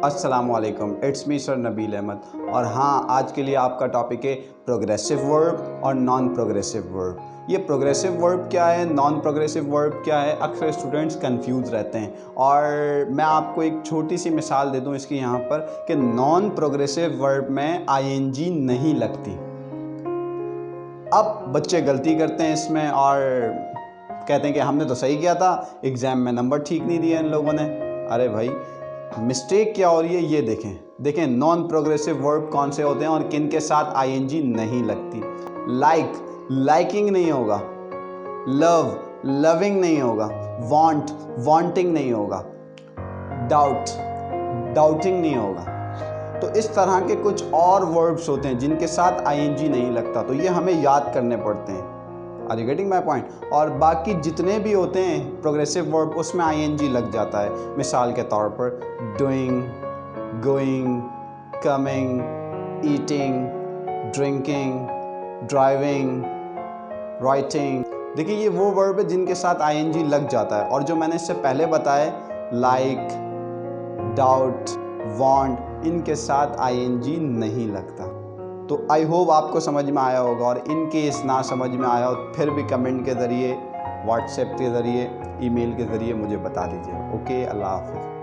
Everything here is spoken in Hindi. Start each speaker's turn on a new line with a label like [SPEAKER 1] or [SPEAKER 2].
[SPEAKER 1] अस्सलामुअलैकुम, it's me sir Nabeel Ahmed. और हाँ, आज के लिए आपका टॉपिक है प्रोग्रेसिव वर्ब और नॉन प्रोग्रेसिव वर्ब। ये प्रोग्रेसिव वर्ब क्या है, नॉन प्रोग्रेसिव वर्ब क्या है, अक्सर स्टूडेंट्स कंफ्यूज रहते हैं। और मैं आपको एक छोटी सी मिसाल दे दूँ इसकी यहाँ पर कि नॉन प्रोग्रेसिव वर्ब में आईएनजी नहीं लगती। अब बच्चे गलती करते हैं इसमें और कहते हैं कि हमने तो सही किया था, एग्ज़ाम में नंबर ठीक नहीं दिए इन लोगों ने। अरे भाई, मिस्टेक क्या हो रही है ये देखें नॉन प्रोग्रेसिव वर्ब कौन से होते हैं और किन के साथ आईएनजी नहीं लगती। लाइकिंग नहीं होगा, लविंग नहीं होगा, वांटिंग नहीं होगा, डाउटिंग नहीं होगा। तो इस तरह के कुछ और वर्ब्स होते हैं जिनके साथ आईएनजी नहीं लगता, तो ये हमें याद करने पड़ते हैं। Are you getting my point? और बाकी जितने भी होते हैं प्रोग्रेसिव वर्ब उसमें आईएनजी लग जाता है। मिसाल के तौर पर doing, going, coming, eating, drinking, driving, writing. देखिए, ये वो वर्ब है जिनके साथ आईएनजी लग जाता है। और जो मैंने इससे पहले बताए, लाइक, डाउट, वांट, इनके साथ आईएनजी नहीं लगता। तो आई होप आपको समझ में आया होगा। और इन केस ना समझ में आया हो फिर भी कमेंट के ज़रिए, व्हाट्सएप के ज़रिए, ईमेल के ज़रिए मुझे बता दीजिए। ओके, अल्लाह हाफ़िज़।